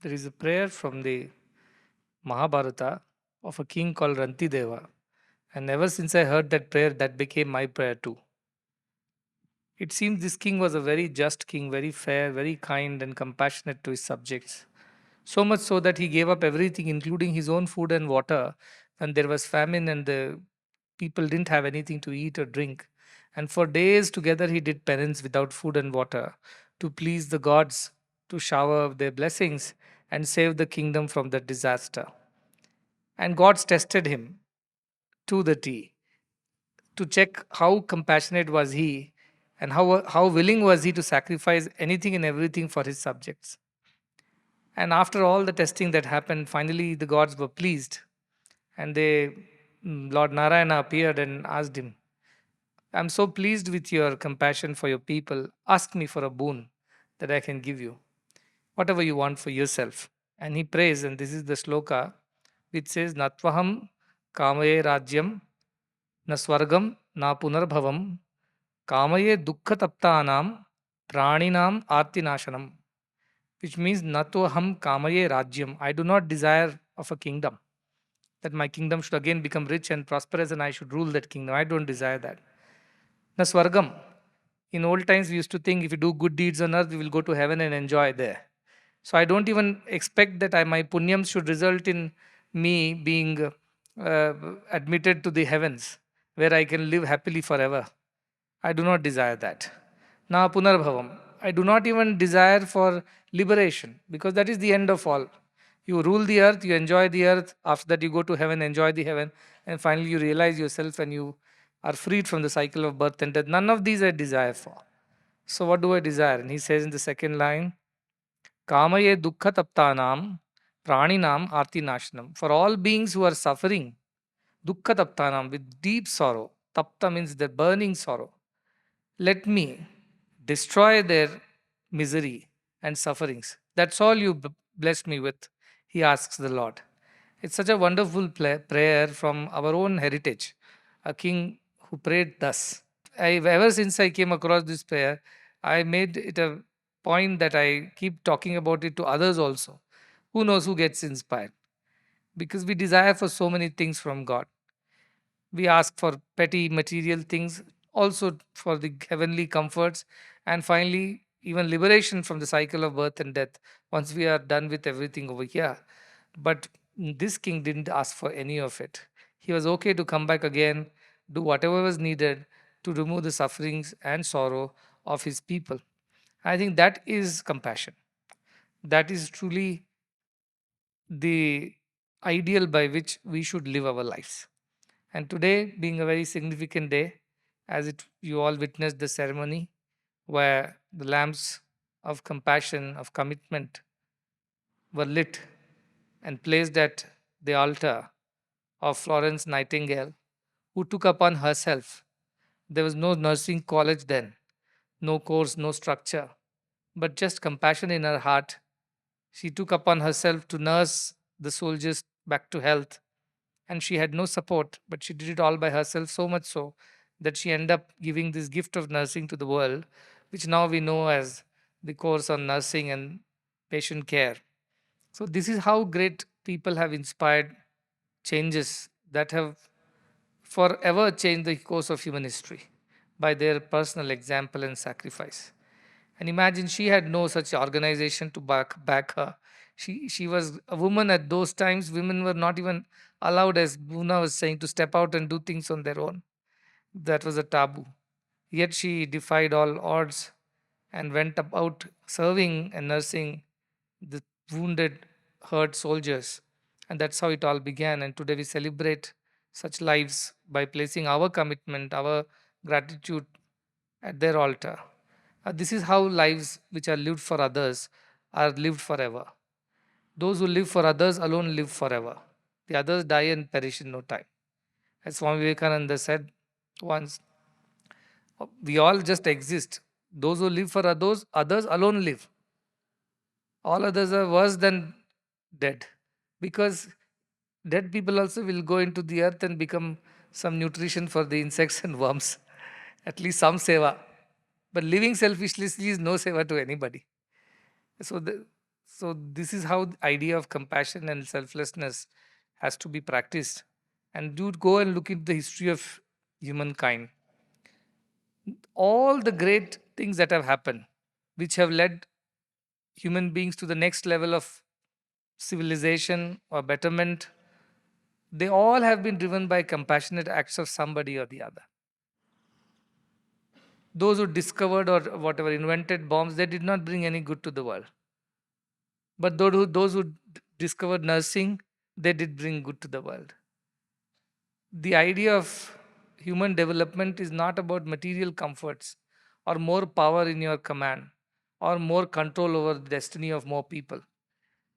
There is a prayer from the Mahabharata of a king called Rantideva. And ever since I heard that prayer, that became my prayer too. It seems this king was a very just king, very fair, very kind and compassionate to his subjects. So much so that he gave up everything, including his own food and water, when there was famine and the people didn't have anything to eat or drink. And for days together, he did penance without food and water to please the gods to shower their blessings and save the kingdom from the disaster. And gods tested him to the T to check how compassionate was he and how willing was he to sacrifice anything and everything for his subjects. And after all the testing that happened, finally the gods were pleased, and Lord Narayana appeared and asked him, I'm so pleased with your compassion for your people. Ask me for a boon that I can give you, whatever you want for yourself. And he prays, and this is the sloka which says, Natvaham kamaye rajyam na swargam na punarbhavam kamaye dukkha taptanam praninam artinashanam, which means Natoham kamaye rajyam. I do not desire of a kingdom, that my kingdom should again become rich and prosperous and I should rule that kingdom. I don't desire that. Na swargam. In old times, we used to think if we do good deeds on earth, we will go to heaven and enjoy there. So I don't even expect that my punyam should result in me being admitted to the heavens, where I can live happily forever. I do not desire that. Na punarbhavam. I do not even desire for liberation, because that is the end of all. You rule the earth, you enjoy the earth. After that, you go to heaven, enjoy the heaven, and finally you realize yourself and you are freed from the cycle of birth and death. None of these I desire for. So, what do I desire? And he says in the second line, Kamaye dukkha taptanam praninam arti nashanam. For all beings who are suffering, dukkha taptanam, with deep sorrow. Tapta means the burning sorrow. Let me destroy their misery and sufferings. That's all you blessed me with, he asks the Lord. It's such a wonderful prayer from our own heritage, a king who prayed thus. Ever since I came across this prayer, I made it a point that I keep talking about it to others also. Who knows who gets inspired? Because we desire for so many things from God. We ask for petty material things, also for the heavenly comforts, and finally, even liberation from the cycle of birth and death once we are done with everything over here. But this king didn't ask for any of it. He was okay to come back again, do whatever was needed to remove the sufferings and sorrow of his people. I think that is compassion. That is truly the ideal by which we should live our lives. And today, being a very significant day, as it you all witnessed the ceremony where the lamps of compassion, of commitment were lit and placed at the altar of Florence Nightingale, who took upon herself. There was no nursing college then, no course, no structure, but just compassion in her heart. She took upon herself to nurse the soldiers back to health, and she had no support, but she did it all by herself, so much so that she ended up giving this gift of nursing to the world, which now we know as the course on nursing and patient care. So this is how great people have inspired changes that have forever changed the course of human history by their personal example and sacrifice. And imagine she had no such organization to back her. She was a woman at those times. Women were not even allowed, as Buna was saying, to step out and do things on their own. That was a taboo. Yet she defied all odds and went about serving and nursing the wounded, hurt soldiers. And that's how it all began. And today we celebrate such lives by placing our commitment, our gratitude at their altar. This is how lives which are lived for others are lived forever. Those who live for others alone live forever. The others die and perish in no time. As Swami Vivekananda said once, we all just exist. Those who live for others alone live. All others are worse than dead. Because dead people also will go into the earth and become some nutrition for the insects and worms. At least some seva. But living selfishly is no seva to anybody. So So this is how the idea of compassion and selflessness has to be practiced. And do go and look into the history of humankind. All the great things that have happened, which have led human beings to the next level of civilization or betterment, they all have been driven by compassionate acts of somebody or the other. Those who discovered or whatever invented bombs, they did not bring any good to the world. But those who discovered nursing, they did bring good to the world. The idea of human development is not about material comforts or more power in your command or more control over the destiny of more people.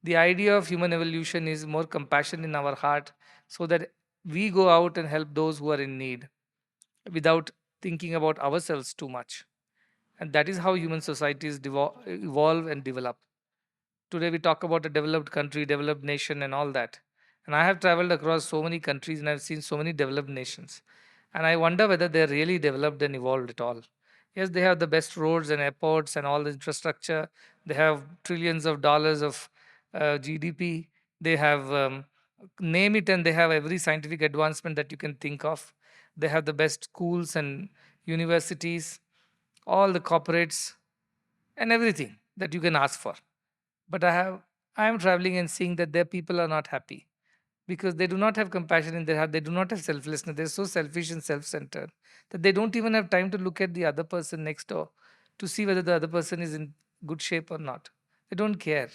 The idea of human evolution is more compassion in our heart so that we go out and help those who are in need without thinking about ourselves too much. And that is how human societies evolve and develop. Today we talk about a developed country, developed nation, and all that. And I have traveled across so many countries and I've seen so many developed nations. And I wonder whether they're really developed and evolved at all. Yes, they have the best roads and airports and all the infrastructure. They have trillions of dollars of GDP. They have, name it, and they have every scientific advancement that you can think of. They have the best schools and universities, all the corporates, and everything that you can ask for. But I am traveling and seeing that their people are not happy because they do not have compassion in their heart. They do not have selflessness. They're so selfish and self-centered that they don't even have time to look at the other person next door to see whether the other person is in good shape or not. They don't care.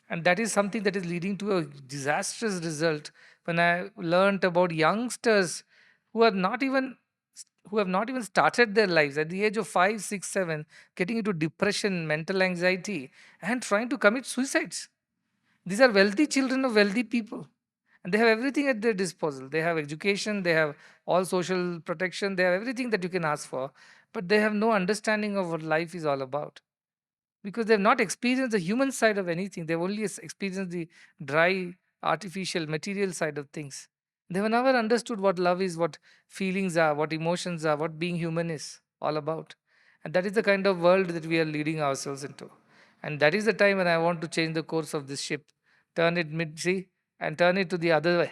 And that is something that is leading to a disastrous result. When I learned about youngsters who are not even who have not even started their lives at the age of 5, 6, 7, getting into depression, mental anxiety, and trying to commit suicides. These are wealthy children of wealthy people. And they have everything at their disposal. They have education, they have all social protection, they have everything that you can ask for. But they have no understanding of what life is all about because they've not experienced the human side of anything. They've only experienced the dry, artificial, material side of things. They've never understood what love is, what feelings are, what emotions are, what being human is all about. And that is the kind of world that we are leading ourselves into. And that is the time when I want to change the course of this ship, turn it mid sea and turn it to the other way,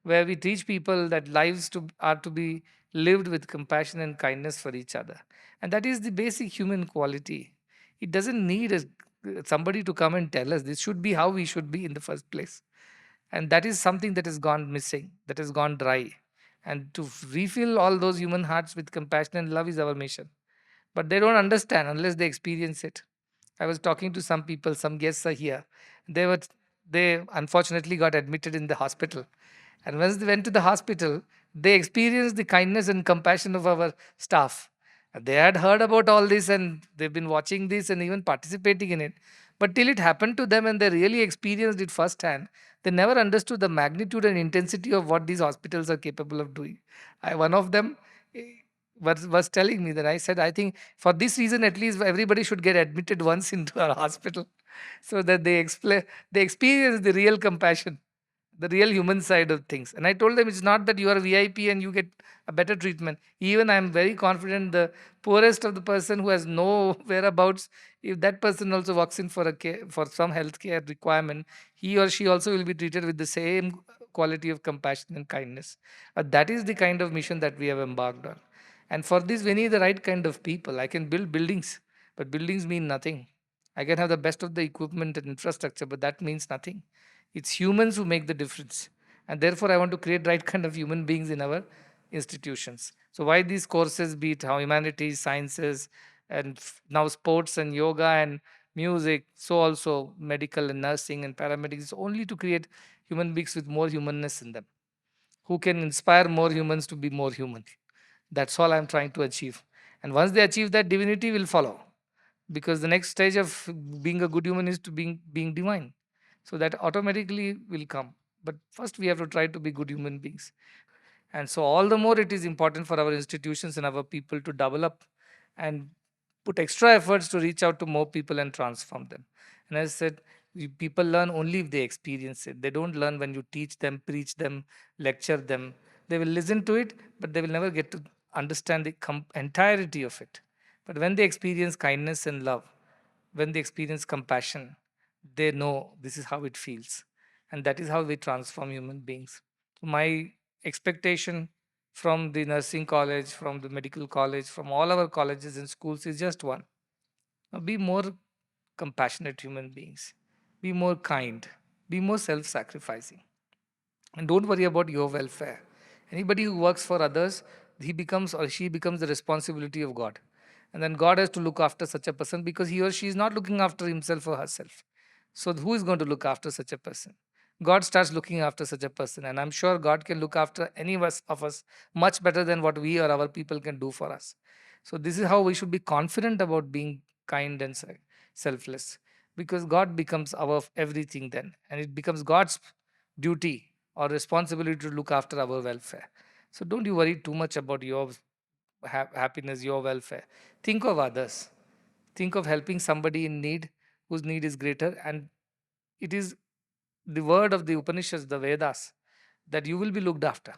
where we teach people that are to be lived with compassion and kindness for each other. And that is the basic human quality. It doesn't need somebody to come and tell us. This should be how we should be in the first place. And that is something that has gone missing, that has gone dry. And to refill all those human hearts with compassion and love is our mission. But they don't understand unless they experience it. I was talking to some people, some guests are here. They were they unfortunately got admitted in the hospital. And once they went to the hospital, they experienced the kindness and compassion of our staff. And they had heard about all this and they've been watching this and even participating in it. But till it happened to them and they really experienced it firsthand, they never understood the magnitude and intensity of what these hospitals are capable of doing. One of them eh, was telling me that I said, I think for this reason, at least everybody should get admitted once into our hospital so that they experience the real compassion, the real human side of things. And I told them it's not that you are a VIP and you get a better treatment. Even I'm very confident the poorest of the person who has no whereabouts, if that person also walks in for for some healthcare requirement, he or she also will be treated with the same quality of compassion and kindness. That is the kind of mission that we have embarked on. And for this, we need the right kind of people. I can build buildings, but buildings mean nothing. I can have the best of the equipment and infrastructure, but that means nothing. It's humans who make the difference. And therefore, I want to create right kind of human beings in our institutions. So why these courses, be it how humanities, sciences, and now sports and yoga and music, so also medical and nursing and paramedics, only to create human beings with more humanness in them, who can inspire more humans to be more human. That's all I'm trying to achieve. And once they achieve that, divinity will follow. Because the next stage of being a good human is to being divine. So that automatically will come. But first we have to try to be good human beings. And so all the more it is important for our institutions and our people to double up and put extra efforts to reach out to more people and transform them. And as I said, people learn only if they experience it. They don't learn when you teach them, preach them, lecture them. They will listen to it, but they will never get to understand the entirety of it. But when they experience kindness and love, when they experience compassion, they know this is how it feels. And that is how we transform human beings. My expectation from the nursing college, from the medical college, from all our colleges and schools is just one: be more compassionate human beings, be more kind, be more self sacrificing, and don't worry about your welfare. Anybody who works for others, he becomes or she becomes the responsibility of God. And then God has to look after such a person because he or she is not looking after himself or herself. So who is going to look after such a person? God starts looking after such a person. And I'm sure God can look after any of us much better than what we or our people can do for us. So this is how we should be confident about being kind and selfless, because God becomes our everything then. And it becomes God's duty or responsibility to look after our welfare. So don't you worry too much about your happiness, your welfare. Think of others. Think of helping somebody in need whose need is greater. And it is the word of the Upanishads, the Vedas, that you will be looked after.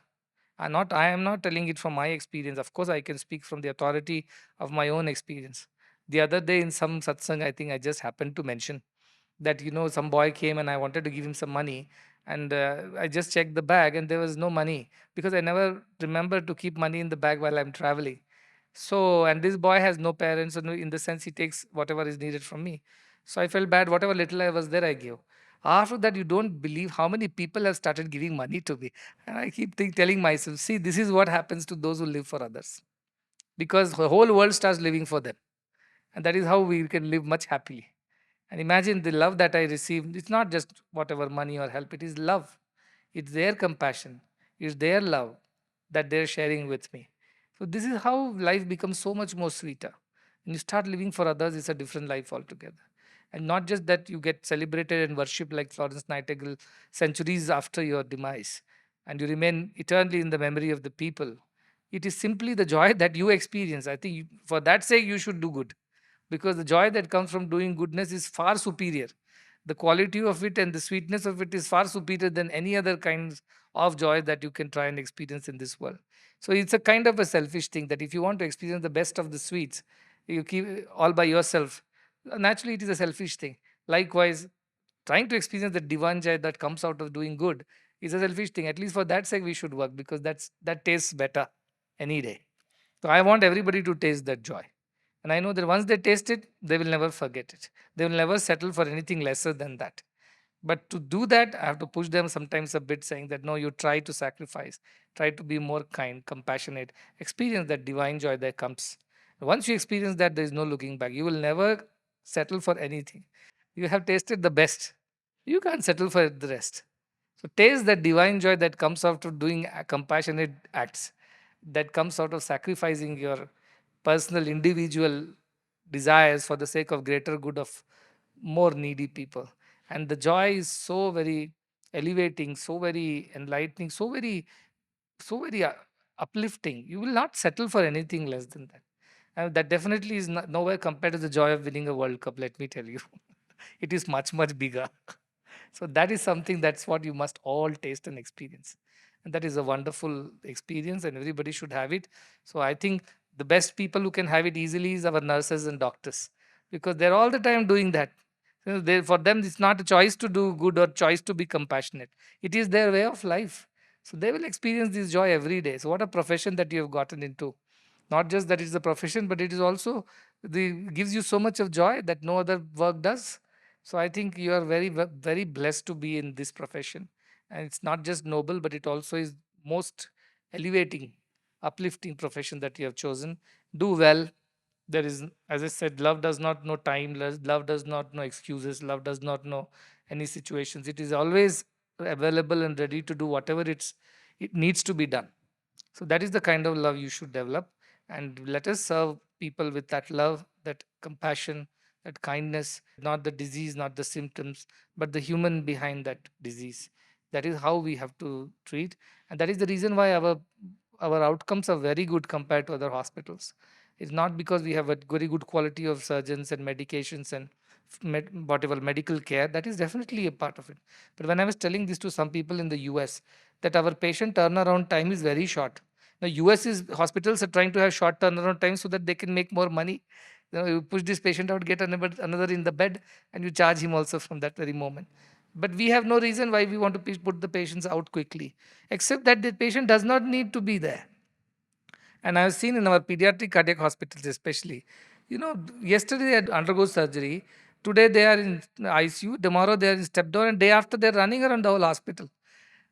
I am not telling it from my experience. Of course, I can speak from the authority of my own experience. The other day in some satsang, I think I just happened to mention that some boy came and I wanted to give him some money, and I just checked the bag and there was no money, because I never remember to keep money in the bag while I'm traveling. So, and this boy has no parents, and in the sense he takes whatever is needed from me. So I felt bad. Whatever little I was there, I gave. After that, you don't believe how many people have started giving money to me, and I keep telling myself, see, this is what happens to those who live for others, because the whole world starts living for them, and that is how we can live much happily. And imagine the love that I received. It's not just whatever money or help, it is love. It's their compassion, it's their love that they're sharing with me. So, this is how life becomes so much more sweeter. When you start living for others, it's a different life altogether. And not just that you get celebrated and worshipped like Florence Nightingale centuries after your demise, and you remain eternally in the memory of the people. It is simply the joy that you experience. I think for that sake, you should do good, because the joy that comes from doing goodness is far superior. The quality of it and the sweetness of it is far superior than any other kinds of joy that you can try and experience in this world. So it's a kind of a selfish thing that if you want to experience the best of the sweets, you keep all by yourself. Naturally, it is a selfish thing. Likewise, trying to experience the divine joy that comes out of doing good is a selfish thing. At least for that sake, we should work, because that tastes better any day. So I want everybody to taste that joy. And I know that once they taste it, they will never forget it. They will never settle for anything lesser than that. But to do that, I have to push them sometimes a bit, saying that no, you try to sacrifice, try to be more kind, compassionate, experience that divine joy that comes. Once you experience that, there is no looking back. You will never settle for anything. You have tasted the best. You can't settle for the rest. So taste that divine joy that comes out of doing compassionate acts, that comes out of sacrificing your personal, individual desires for the sake of greater good of more needy people. And the joy is so very elevating, so very enlightening, so very uplifting. You will not settle for anything less than that. And that definitely is nowhere compared to the joy of winning a World Cup, let me tell you. It is much, much bigger. So that is something that's what you must all taste and experience. And that is a wonderful experience, and everybody should have it. So I think the best people who can have it easily is our nurses and doctors, because they're all the time doing that. For them, it's not a choice to do good or choice to be compassionate. It is their way of life. So they will experience this joy every day. So what a profession that you have gotten into. Not just that it's a profession, but it is also gives you so much of joy that no other work does. So I think you are very blessed to be in this profession. And it's not just noble, but it also is most elevating, uplifting profession that you have chosen. Do well. There is, as I said, love does not know time, love does not know excuses, love does not know any situations. It is always available and ready to do whatever it needs to be done. So that is the kind of love you should develop. And let us serve people with that love, that compassion, that kindness, not the disease, not the symptoms, but the human behind that disease. That is how we have to treat. And that is the reason why our outcomes are very good compared to other hospitals. It's not because we have a very good quality of surgeons and medications and whatever medical care. That is definitely a part of it. But when I was telling this to some people in the US, that our patient turnaround time is very short. Now, US is hospitals are trying to have short turnaround time so that they can make more money. You push this patient out, get another in the bed, and you charge him also from that very moment. But we have no reason why we want to put the patients out quickly, except that the patient does not need to be there. And I've seen in our pediatric cardiac hospitals, especially, yesterday they had undergo surgery. Today they are in ICU. Tomorrow they are in step down, and day after they're running around the whole hospital.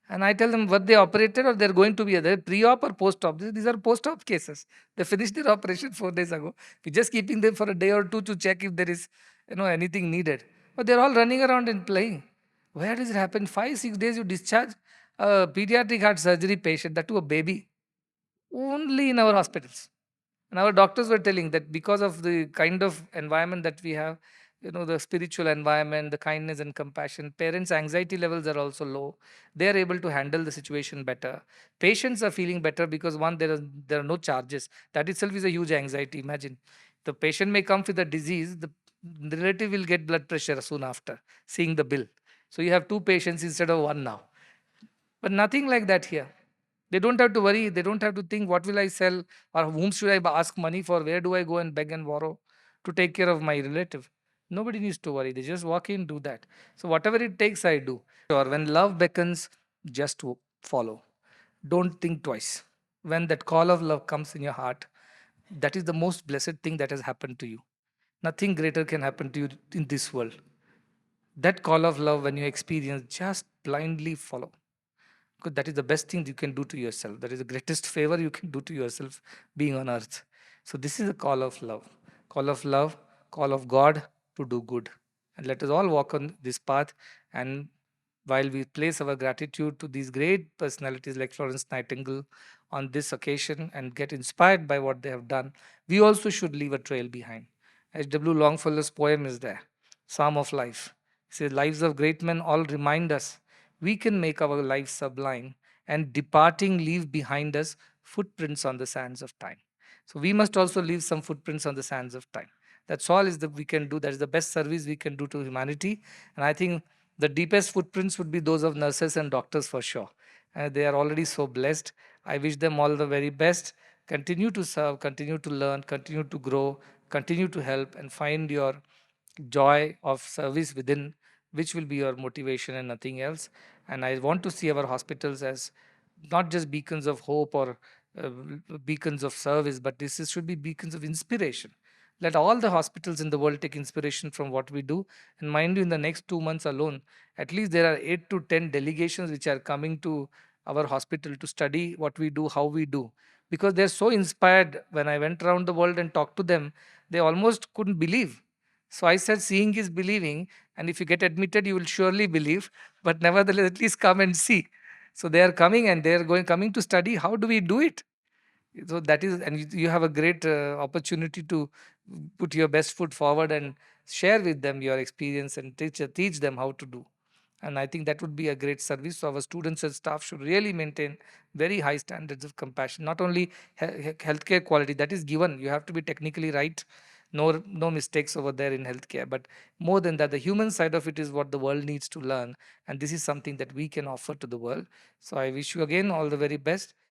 And I tell them what they operated or they're going to be either pre-op or post-op. These are post-op cases. They finished their operation 4 days ago. We're just keeping them for a day or two to check if there is, anything needed. But they're all running around and playing. Where does it happen? 5, 6 days you discharge a pediatric heart surgery patient, that to a baby, only in our hospitals. And our doctors were telling that because of the kind of environment that we have, the spiritual environment, the kindness and compassion, parents' anxiety levels are also low. They are able to handle the situation better. Patients are feeling better because one, there are no charges. That itself is a huge anxiety. Imagine the patient may come with a disease, the relative will get blood pressure soon after seeing the bill. So you have two patients instead of one now. But nothing like that here. They don't have to worry. They don't have to think, what will I sell or whom should I ask money for? Where do I go and beg and borrow to take care of my relative? Nobody needs to worry. They just walk in, do that. So whatever it takes, I do. Or when love beckons, just follow. Don't think twice. When that call of love comes in your heart, that is the most blessed thing that has happened to you. Nothing greater can happen to you in this world. That call of love, when you experience, just blindly follow, because that is the best thing you can do to yourself. That is the greatest favor you can do to yourself being on earth. So this is a call of love. Call of love, call of God to do good. And let us all walk on this path. And while we place our gratitude to these great personalities like Florence Nightingale on this occasion and get inspired by what they have done, we also should leave a trail behind. H.W. Longfellow's poem is there, Psalm of Life. He says, lives of great men all remind us we can make our lives sublime, and departing leave behind us footprints on the sands of time. So we must also leave some footprints on the sands of time. That's all is that we can do. That is the best service we can do to humanity. And I think the deepest footprints would be those of nurses and doctors for sure. They are already so blessed. I wish them all the very best. Continue to serve, continue to learn, continue to grow, continue to help, and find your joy of service within, which will be your motivation and nothing else. And I want to see our hospitals as not just beacons of hope or uh, beacons of service, but should be beacons of inspiration. Let all the hospitals in the world take inspiration from what we do. And mind you, in the next 2 months alone, at least there are 8 to 10 delegations which are coming to our hospital to study what we do, how we do, because they're so inspired. When I went around the world and talked to them, they almost couldn't believe. So I said, seeing is believing, and if you get admitted, you will surely believe. But nevertheless, at least come and see. So they are coming and they are coming to study. How do we do it? So that is, and you have a great opportunity to put your best foot forward and share with them your experience and teach them how to do. And I think that would be a great service. So our students and staff should really maintain very high standards of compassion. Not only healthcare quality, that is given. You have to be technically right. No mistakes over there in healthcare. But more than that, the human side of it is what the world needs to learn. And this is something that we can offer to the world. So I wish you again all the very best.